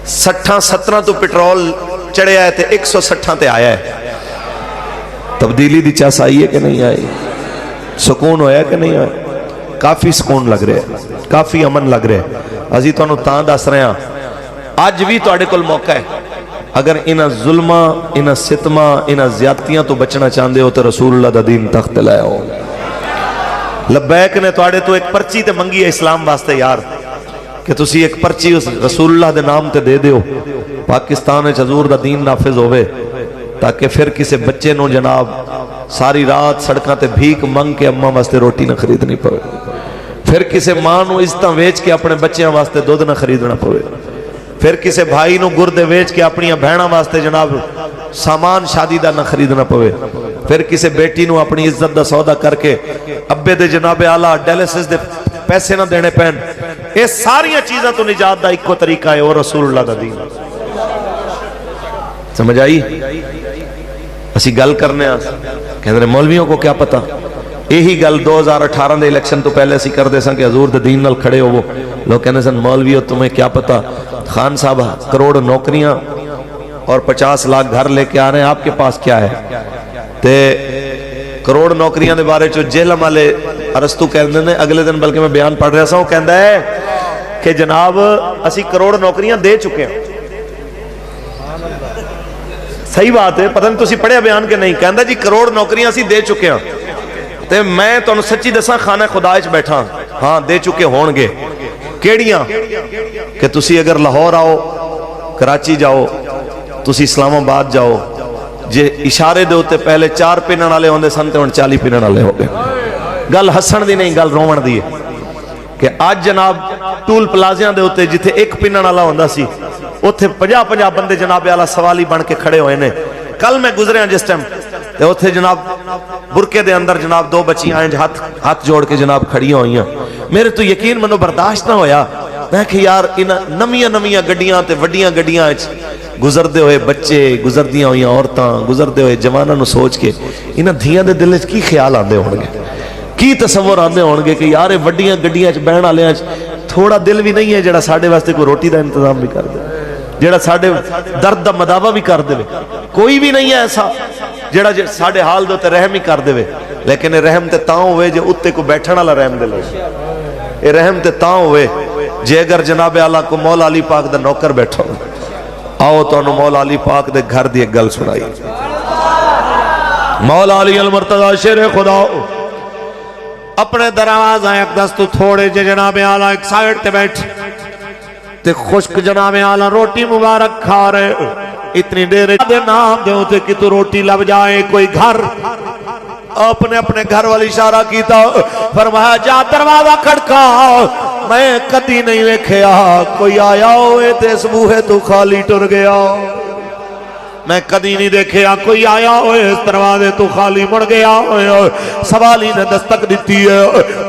60-70 تو پیٹرول چڑھیا ہے تے 160 تے آیا ہے. تبدیلی دی چس آئی ہے کہ نہیں آئی؟ سکون ہویا کہ نہیں ہویا؟ کافی سکون لگ رہا ہے، کافی امن لگ رہا ہے. ازی تانوں تاں دس رہے ہیں اج بھی تواڈے کول موقع ہے. اگر انہاں ظلماں، انہاں ستماں، انہاں زیادتیاں تو بچنا چاہندے ہو تو رسول اللہ دا دین تخت لے آؤ. لبیک نے تواڈے تو ایک پرچی تے منگی ہے اسلام واسطے یار، کہ تسی ایک پرچی اس رسول اللہ دے نام تے دے دیو پاکستان وچ حضور دا دین نافذ ہوئے، تاکہ پھر کسی بچے نو جناب ساری رات سڑکاں تے بھیک منگ کے اماں واسطے روٹی نہ خریدنی پوے، پھر کسی ماں نو عزتاں ویچ کے اپنے بچیاں واسطے دودھ نہ خریدنا پوے، پھر کسی بھائی نو گردے ویچ کے اپنی بہناں واسطے جناب سامان شادی دا نہ خریدنا پوے، پھر کسی بیٹی نو اپنی عزت دا سودا کر کے ابے دے جناب اعلیٰ ڈیلیسس دے پیسے نہ دینے پہن. یہ ساریاں چیزاں تو نجات دا ایک کو طریقہ ہے اور رسول اللہ دا دین. سمجھ آئی؟ اسی گل کرنے آس کہنے رہے مولویوں کو کیا پتا. یہی گل 2018 دے الیکشن تو پہلے اسی کر دے سن کہ حضور دے دین نال کھڑے ہو. وہ لوگ کہنے سن مولویوں تمہیں کیا پتا، خان صاحب کروڑ نوکریاں اور 50 لاکھ گھر لے کے آ رہے ہیں، آپ کے پاس کیا ہے؟ تے کروڑ نوکریاں دے بارے چو جہلم والے ارسطو کہندے نے، اگلے دن بلکہ میں بیان پڑھ رہا سا، وہ کہندا ہے کہ جناب اسی کروڑ نوکریاں دے چکے ہیں. صحیح بات ہے، پتہ نہیں تسی پڑھیا بیان کے نہیں. کہندا جی کروڑ نوکریاں اسی دے چکے ہیں تے میں تانوں سچی دساں خانہ خدا وچ بیٹھا ہاں دے چکے ہون گے. کیڑیاں؟ کہ تسی اگر لاہور آؤ، کراچی جاؤ، تسی اسلام آباد جاؤ، جے اشارے دے ہوتے پہلے 4 پینن والے ہوندے سن تے ہن 40 پینن والے ہو گئے. گل ہسن دی نہیں، گل رومن دی ہے کہ آج جناب ٹول پلازیاں دے ہوتے جتھے 1 پینن والا ہوندا سی اوتھے 50-50 بندے جناب اعلیٰ سوالی بن کے کھڑے ہوئے نے. کل میں گزرے ہیں جس ٹائم تے اوتھے جناب برکے دے اندر جناب 2 بچیاں ہیں ہاتھ جوڑ کے جناب کھڑیاں ہوئیاں. میرے تو یقین منو برداشت نہ ہویا. میں کہ یار انہاں نمیاں گڈیاں تے وڈیاں گڈیاں گزردے ہوئے بچے، گزردیاں ہوئیاں عورتاں، گزردے ہوئے جواناں نو سوچ کے انہاں دھیاں دے دل وچ کی خیال آندے ہون گے، کی تصور آندے ہون گے کہ یار وڈیاں گڈیاں وچ بہن والےاں تھوڑا دل بھی نہیں ہے جڑا ساڈے واسطے کوئی روٹی دا انتظام بھی کر دے، جڑا ساڈے درد دا مداوا بھی کر دے. کوئی بھی نہیں ہے ایسا جڑا ساڈے حال دے تے رحم ہی کر دے. لیکن رحم تے تاں ہوئے جے اتے کو بیٹھن والا رحم دل ہوئے. اے رحم تے تاں ہوئے جے اگر جناب اعلیٰ کو مولا علی پاک دا نوکر بیٹھا ہو. آؤ تو انہوں مولا علی پاک دے گھر دی ایک گل سنائی. مولا علی المرتضی شیر خدا اپنے دروازہ ایک دست تھوڑے جے جناب اعلیٰ ایک سائٹ تے بیٹھ تے خشک جناب اعلیٰ روٹی مبارک کھا رہے. اتنی دیر دے نام دے ہوتے کہ تو روٹی لب جائے کوئی گھر. اپنے گھر والی اشارہ کیتا، فرمایا جا دروازہ کھڑکا. میں کدی نہیں ویکھیا کوئی آیا ہوئے تے اس بوہے تو خالی ٹر گیا. میں کدی نہیں دیکھیا کوئی آیا ہوئے اس دروازے تو خالی مڑ گیا ہوئے. سوالی نے دستک دیتی ہے.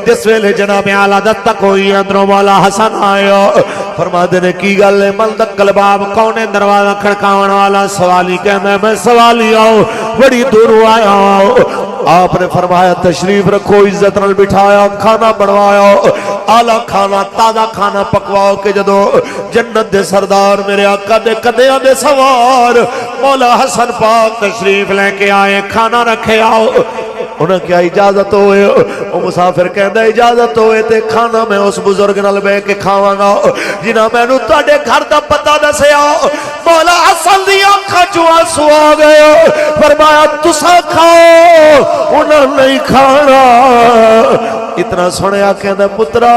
جس ویلے جناب اعلیٰ دستک ہوئی اندروں مولا حسن آیا. فرماتے نے کی گل ہے ملدک الباب کونے دروازہ کھڑکاون والا؟ سوالی کہنا ہے میں سوالی آؤں بڑی دور آیا ہوں. آپ نے فرمایا تشریف رکھو، عزت نال بٹھایا، کھانا بنوایا، آلہ کھانا تازہ کھانا پکواؤ کہ جدو جنت دے سردار میرے آقا دے قدیاں دے سوار مولا حسن پاک تشریف لے کے آئے، کھانا رکھے آؤ. انہیں کیا اجازت ہوئے؟ وہ مسافر کہندہ اجازت ہوئے تے کھانا میں اس بزرگ نال بے کے کھاواں گا جنہاں میں نو تاڑے گھر دا پتہ دسے آؤ. مولا حسن دی آنکھاں جو آنسو آ گئے. فرمایا تسا کھاؤ، انہوں نہیں کھانا. اتنا سنیا کہندہ پترا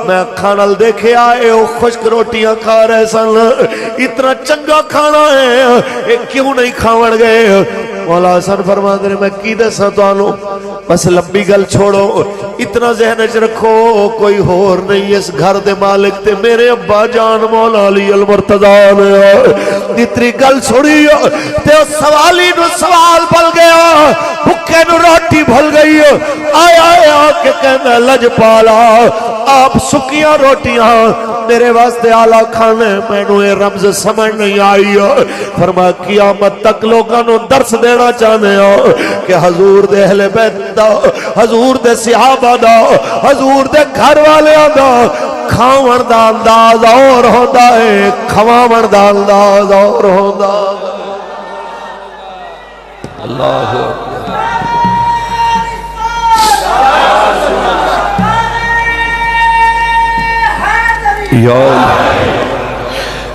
میں کھانال دیکھے آئے ہو خشک روٹیاں کھا رہے سن، اتنا چنگا کھانا ہے ایک کیوں نہیں کھاون گئے؟ مولا حسن فرماتے ہیں میں کی دساں تانوں، بس لمبی گل چھوڑو، اتنا ذہن وچ رکھو کوئی ہور نہیں اس گھر دے مالک تے میرے ابا جان مولا علی المرتضی نے. اتنی گل چھوڑی تے سوالی نو سوال بھل گیا، بھکے نو روٹی بھل گئی. آیا کہ کہنا لج پالا آپ سکیاں روٹیاں میرے واسطے آلہ کھانے، میں نو یہ رمز سمجھ نہیں آئی. فرمایا قیامت تک لوگاں نو درس دینا چاہنے ہو کہ حضور دے اہل بیت دا، حضور دے صحابہ دا، حضور دے گھر والے دا کھاون دا انداز اور ہوتا ہے، کھواون دا انداز اور ہوتا ہے۔ اللہ یا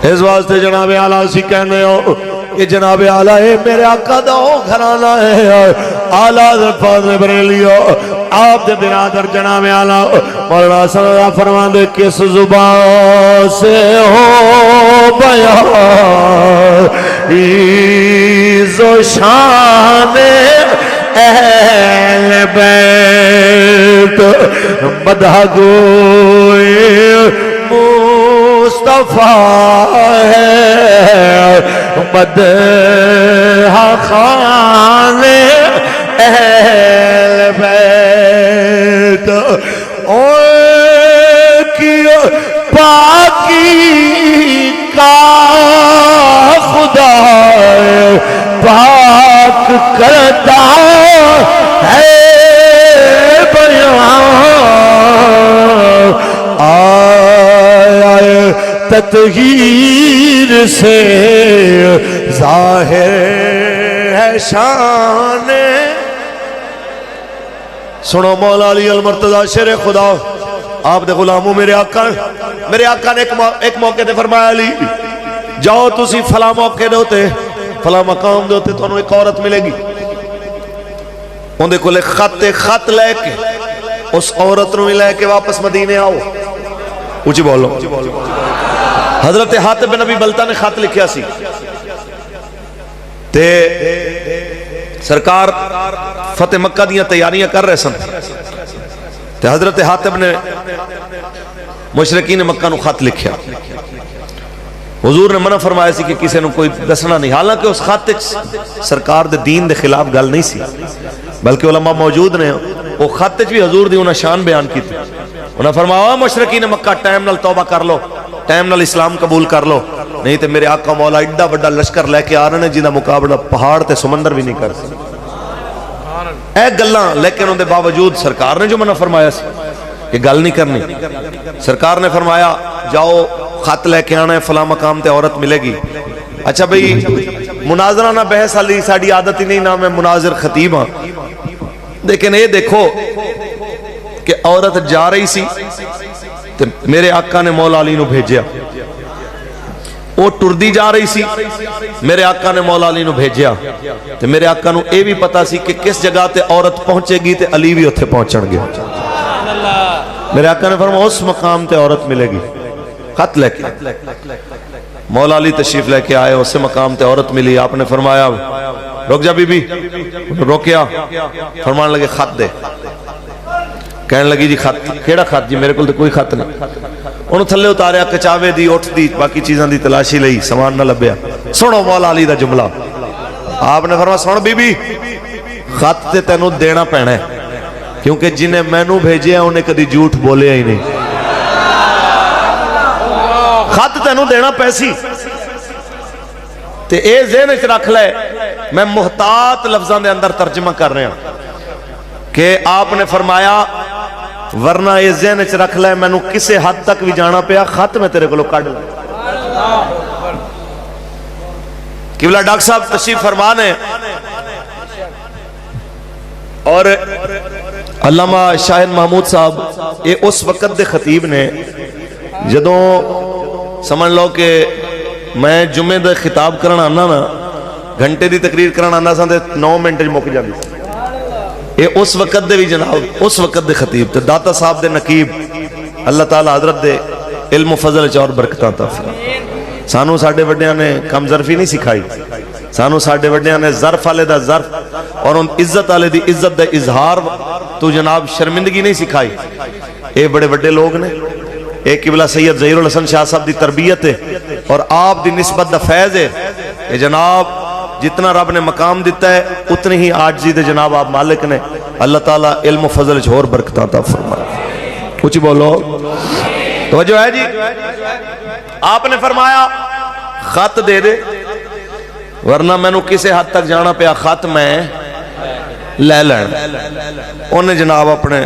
اس واسطے جناب اعلیٰ سی کہنے ہو کہ جناب اعلیٰ میرے آقا دا ہو گھرانا ہے، اعلیٰ حضرت بریلی ہو، آپ دے برادر جناب اعلیٰ مولانا صلی اللہ فرمان دے کس زبان سے ہو بیان عز و شان اہل بیت مدح گوئے مصطفیٰ ہے، مدح خان اہل بیت کی پاکی کا خدا پاک کرتا ہے بیان، آئے تطہیر سے ظاہر ہے شان۔ سنو مولا علی المرتضی شیر خدا، آپ دے غلاموں میرے آقا نے ایک موقع دے فرمایا علی جاؤ تسی فلاں موقع دے ہوتے فلاں مقام دے ہوتے تو انہوں ایک عورت ملے گی، ان دے کولے خط لے کے اس عورت نو لے کے واپس مدینے آؤ۔ اونچی بولو۔ حضرت حاتب بن ابی بلتہ نے خط لکھیا سی تے سرکار فتح مکہ دیاں تیاریاں کر رہے سن تے حضرت حاتب نے مشرکین مکہ نو خط لکھیا، حضور نے منع فرمایا سی کہ کسی نے کوئی دسنا نہیں، حالانکہ اس خط سرکار دے دین دے خلاف گل نہیں سی، بلکہ علماء موجود نے وہ خط بھی حضور دی انہاں شان بیان کی تھی۔ انہاں فرمایا مشرکین مکہ ٹائم نال توبہ کر لو، ٹائم نال اسلام قبول کر لو، نہیں تے میرے آقا مولا ایڈا بڑا لشکر لے کے آ رہے ہیں جنہاں مقابلہ پہاڑ تے سمندر بھی نہیں کر سکتے۔ اے گلاں لیکن ان دے باوجود سرکار نے جو منع فرمایا سی کہ گل نہیں کرنی، سرکار نے فرمایا جاؤ خط لے کے آنا ہے فلاں مقام تے عورت ملے گی۔ اچھا بھئی مناظرہ نہ بحث علی ساڑی عادت ہی نہیں، نہ میں مناظر خطیب ہاں، لیکن یہ دیکھو کہ عورت جا رہی سی تے میرے آقا نے مولا علی نو بھیجیا، وہ ٹردی جا رہی سی میرے آقا نے مولا علی نو بھیجیا تے میرے آقا نو اے بھی پتا سی کہ کس جگہ تے عورت پہنچے گی تے علی بھی اتھے پہنچن گے۔ میرے آقا نے فرمایا اس مقام تے عورت ملے گی، خط لے کے مولا علی تشریف لے کے آئے، اسے مقام تے عورت ملی، آپ نے فرمایا رک جا بی بی، روکیا، فرمان لگے خط دے، کہنے لگی جی خط، کیڑا خط جی؟ میرے کل تو کوئی خط نہیں۔ انہوں تھلے اتاریا، کچاوے دی، اٹھ دی، باقی چیزاں دی تلاشی لئی، سامان نہ لبیا۔ سنو مولا علی دا جملہ، آپ نے فرمایا سن بی بی خط تے تینوں دینا پینا ہے، کیونکہ جنہیں میں نو بھیجے ہیں انہیں کدی جھوٹ بولے ہی نہیں، خط تینوں دینا پیسی تے اے ذہن وچ رکھ لے۔ میں محتاط لفظاں دے اندر ترجمہ کر رہا ہوں کہ آپ نے فرمایا ورنہ اے ذہن وچ رکھ لے میں نو کسے حد تک بھی جانا پیا خط میں تیرے کو کڈ لوں۔ قبلہ ڈاکٹر صاحب تشریف فرمان ہے اور علامہ شاہد محمود صاحب یہ اس وقت دے خطیب نے جدوں سمجھ لو کہ میں جمعے دا خطاب کرنا آنا نا گھنٹے دی تقریر کرنا آنا سا 9 منٹ مک جاندی، یہ اس وقت دے بھی جناب اس وقت دے خطیب تے داتا صاحب دے نقیب، اللہ تعالیٰ حضرت دے علم و فضل اور برکتاں عطا فرمائے۔ سانو ساڈے وڈیاں نے کم ظرفی نہیں سکھائی، سانو ساڈے وڈیاں نے ظرف والے دا ظرف اور ان عزت والے دی عزت دا اظہار تو جناب شرمندگی نہیں سکھائی۔ اے بڑے بڑے لوگ نے، اے قبلہ سید ظہیر الحسن شاہ صاحب دی تربیت ہے اور آپ دی نسبت دا فیض ہے کہ جناب جتنا رب نے مقام دیتا ہے اتنی ہی عاجزی دے جناب آپ مالک نے، اللہ تعالیٰ علم و فضل اور برکتاں عطا فرمائے۔ کچھ بولو توجہ ہے جی۔ آپ نے فرمایا خط دے دے ورنہ میں نو کسے حد تک جانا پیا خط میں لے لین۔ انہیں جناب اپنے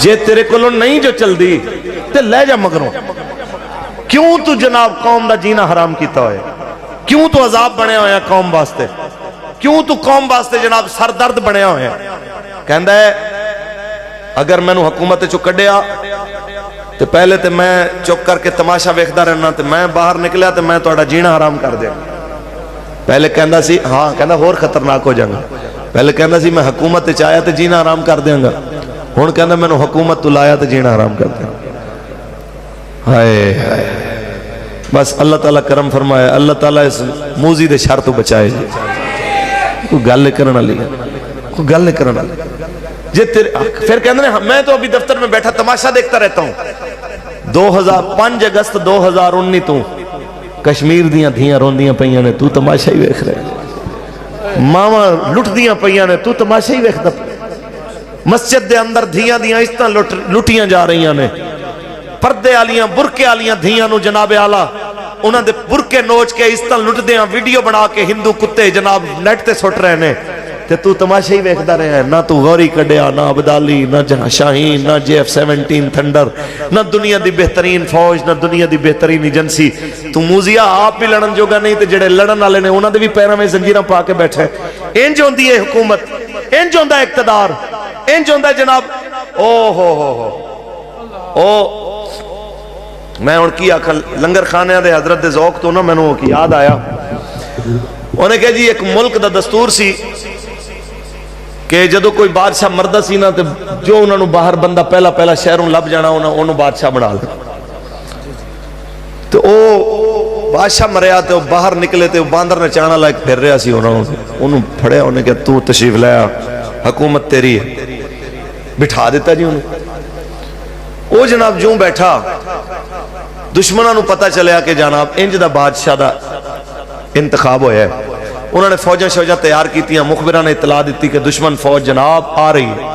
جے تیرے کولوں نہیں جو چل دی تے لے جا مگروں. کیوں تو جناب قوم دا جینا حرام کیتا ہوئے؟ کیوں تو عذاب بنے ہوئے قوم واسطے؟ کیوں تو قوم واسطے جناب سردرد بنے ہوئے؟ کہندہ ہے اگر میں نو حکومت چو کڈیا تو پہلے تے میں چک کر کے تماشا ویکھدا رہنا تے میں باہر نکلیا تے میں تہاڈا جینا حرام کر دیا. پہلے کہندا سی ہاں کہندا ہور خطرناک ہو جاگا. پہلے کہندا سی میں حکومت تے آیا تے جینا حرام کر دیاں گا. ہن کہندا میں نو حکومت تو لایا تے جینا حرام کر دیا. ہائے ہائے بس اللہ تعالیٰ کرم فرمائے. اللہ تعالیٰ اس موزی دے شر تو بچائے. کوئی گل نہیں کرنا لیا, کوئی گل نہیں کرنا لیا. پھر کہندے ہیں میں تو ابھی دفتر میں بیٹھا تماشا دیکھتا رہتا ہوں. 5 اگست 2019 تو کشمیر دیاں دھیاں روندیاں پئیاں نے, تو تماشا ہی ویکھ رہے. ماواں لٹ دیاں پئیاں نے, تو تماشا ہی ویکھدا. مسجد دے اندر دھیاں دیاں اس طرح لٹیاں جا رہیاں نے. پردے آلیاں برکے آلیاں دھیاں نو جناب آلہ انہاں دے برکے نوچ کے اس طرح لٹ دیاں ویڈیو بنا کے ہندو کتے جناب نیٹ تے سٹ رہے نے. تے تو تماشا ہی ویکھدا رہے ہیں. نہ تو غوری کڈیا, نہ عبدالی, نہ شاہین, نہ JF-17 تھنڈر, نہ دنیا دی بہترین فوج, نہ دنیا دی بہترین ایجنسی. تو موزیا آپ بھی لڑن جوگا نہیں تے جڑے لڑن والے نے انہاں دے بھی پیراں میں زنجیراں پا کے بیٹھے. انج ہوندی ہے حکومت, انج ہوندا اقتدار, انج ہوندا جناب. او او میں ان کی آکھا لنگر خانے دے حضرت دے ذوق تو نا میں نے یاد آیا. انہیں کہا جی ایک ملک دا دستور سی کہ جدو کوئی بادشاہ مردہ سی نا جو انہوں نے باہر بندہ پہلا شہروں لب جانا انہوں بادشاہ بنا لیا. تو او بادشاہ مریا تو باہر نکلے تو باندر نے چانا لائک پھر رہا سی. انہوں پھڑیا, انہیں کہا تو تشریف لیا, حکومت تیری ہے. بٹھا دیتا جی انہوں. او جناب جوں بیٹھا دشمنوں نو پتہ چلیا کہ جناب انج دا بادشاہ دا انتخاب ہویا ہے. انہوں نے فوجاں تیار کیتیاں. مخبران نے اطلاع دیتی کہ دشمن فوج جناب آ رہی ہے.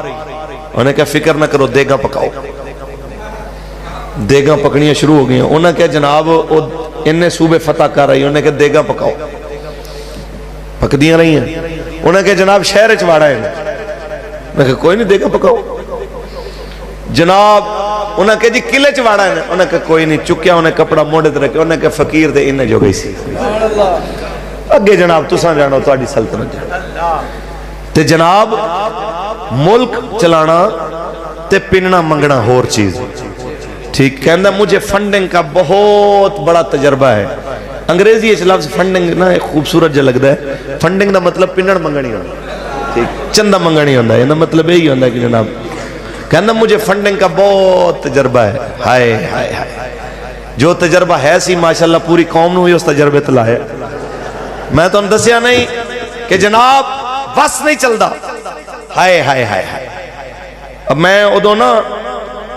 انہوں نے کہا فکر نہ کرو, دیگاں پکاؤ. دیگاں پکڑیاں شروع ہو گئی. انہوں نے کہا جناب انہیں صوبے فتح کر رہی. انہوں نے کہا دیگاں پکاؤ. پک دیاں رہی ہیں. انہوں نے کہا جناب شہر چواڑا ہے. میں کہا کوئی نہیں, دیگاں پکاؤ. جناب انہوں نے کہا جی قلعے چواڑا ہے. انہوں نے کہا کوئی نہیں. چکیا انہیں کپڑا موڑے تے رکھے. انہوں نے کہا فقیر دے انہیں جو گئی سی اگے جناب تساں جانو تہاڈی سلطنت تے جناب ملک چلانا تے پننا منگنا ہور چیز. ٹھیک کہندا مجھے فنڈنگ کا بہت بڑا تجربہ ہے. انگریزی اس لفظ فنڈنگ نا خوبصورت جا لگتا ہے. فنڈنگ دا مطلب پنن منگنی ہوتا, ٹھیک چندہ منگنی ہوتا ہے. یہ مطلب یہی ہوتا ہے کہ جناب کہندا مجھے فنڈنگ کا بہت تجربہ ہے. ہائے ہائے ہائے جو تجربہ ہے سی ماشاءاللہ پوری قوم نو ہی اس تجربے تلا ہے. میں تو دسیا نہیں کہ جناب بس نہیں چلدا. ہائے ہائے ہائے ہائے. اب میں ادو نا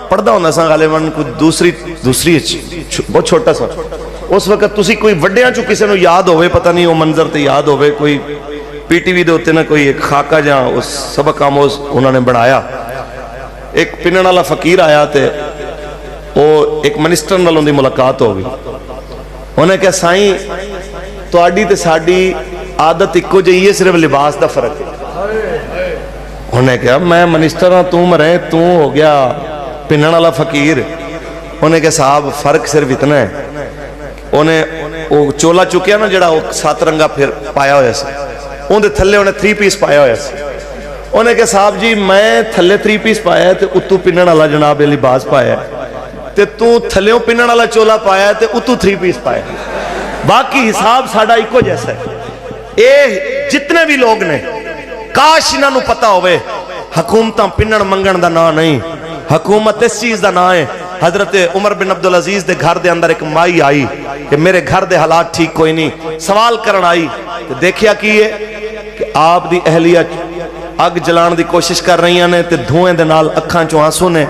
پڑھدا ہوندا سا غالباً کوئی دوسری بہت چھوٹا سا. اس وقت تسی کوئی وڈیاں چوں کسے نو یاد ہوئے, پتہ نہیں وہ منظر تے یاد ہوئے, کوئی پی ٹی وی دے ہوتے نا کوئی ایک خاکہ جہاں اس سبق آموز انہوں نے بنایا. ایک پنن والا فقیر آیا تے وہ ایک منسٹر نال اندی ملاقات ہو گئی. انہیں کہا سائیں تہاڈی تے ساڈی عادت اکو جہی ہے, صرف لباس دا فرق ہے. انہیں کہا میں منسٹر ہاں, تو مرے, تو ہو گیا پنن والا فقیر. انہیں کہا صاحب فرق صرف اتنا ہے, انہیں وہ چولا چکیا نا جڑا وہ 7 رنگا پھر پایا ہویا سی, اندے تھلے انہیں 3 پیس پایا ہویا سی. انہیں کہا صاحب جی میں تھلے 3 پیس پایا ہے تے اتو پنن والا جناب لباس پایا ہے, تے تو تھلیوں پنن والا چولا پایا ہے تے اتو 3 پیس پایا ہے. باقی حساب ساڑھا ایکو جیسا ہے. اے جتنے بھی لوگ نے کاش انہاں نو پتہ ہوئے حکومتاں پنن منگن دا نا نہیں, حکومت اس چیز دا نا ہے. حضرت عمر بن عبدالعزیز دے گھر دے اندر ایک مائی آئی کہ میرے گھر دے حالات ٹھیک کوئی نہیں, سوال کرن آئی. دیکھیا کیے کہ آپ دی اہلیہ اگ جلان دی کوشش کر رہی ہیں تے دھوئیں دے نال اکھاں چوں آنسو نے.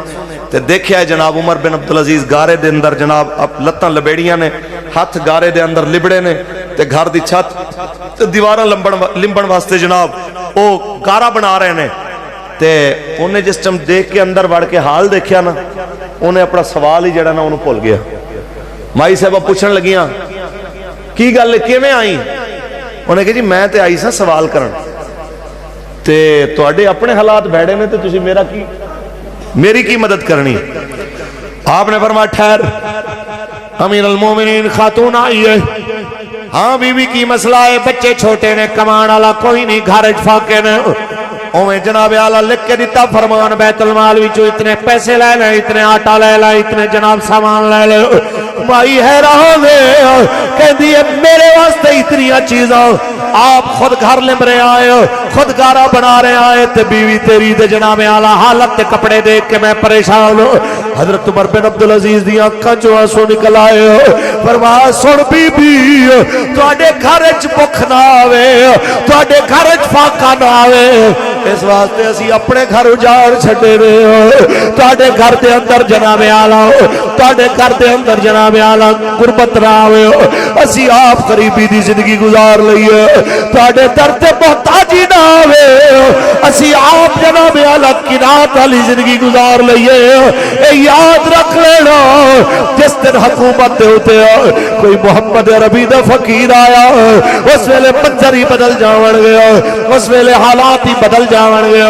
تے دیکھیا ہے جناب عمر بن عبدالعزیز گارے دے اندر جناب لتاں لبیڑیاں نے, ہاتھ گارے دے اندر لبڑے نے, تے گھر دی چھت تے دیواراں لمبن واسطے جناب او گارا بنا رہے نے. تے انہیں جس ٹائم دیکھ کے اندر وڑ کے حال دیکھیا نا, انہیں اپنا سوال ہی جڑا نا انہوں بھول گیا. مائی صاحبہ پوچھن لگیاں کی گل ہے کیویں آئی؟ انہیں کہا جی میں تے آئی سا سوال کرن, تے تواڈے اپنے حالات بیڑے نے تے تسی میرا کی میری کی مدد کرنی؟ آپ نے فرمایا ٹھہر، امیر المومنین خاتون آئی ہے، ہاں بی بی کی مسئلہ ہے، بچے چھوٹے نے، کمان والا کوئی نہیں، گھر فاقے نے، اویں جناب اعلیٰ لکھ کے دیتا فرمان بیت المال وچوں اتنے پیسے لے لیں، اتنے آٹا لے لیں، اتنے جناب سامان لے لیں۔ مائی حیران ہے، کہندی ہے میرے واسطے اتنی چیزاں، آپ خود گھر لمبرے آئے ہو، خود گارا بنا رہے آئے، تے بیوی تیری دے جناب اعلیٰ حالت تے کپڑے دیکھ کے میں پریشان ہوں۔ حضرت عمر بن عبدالعزیز دی آنکھاں چوں آنسو نکل آئے ہو، فرمایا سن بی بی، تواڈے گھر وچ بھکھ نہ آوے، تواڈے گھر وچ فاقہ نہ آوے، اس واسطے اسی اپنے گھر اجاڑ چھڈے رہے ہو، تواڈے گھر دے اندر جناب اعلیٰ، تواڈے گھر دے اندر جناب اعلیٰ غربت نہ آوے، اسی آپ غریبی دی زندگی گزار لئیے، تواڈے در تے محتاجی نہ آوے، اسی آپ جناب اعلیٰ قناعت والی زندگی گزار لئیے۔ اے یاد رکھ لینا، جس دن حکومت دے ہوتے کوئی محمد عربی دا فقیر آیا، اس ویلے منظر ہی بدل جاون گیا، اس ویلے حالات ہی بدل جاون گیا۔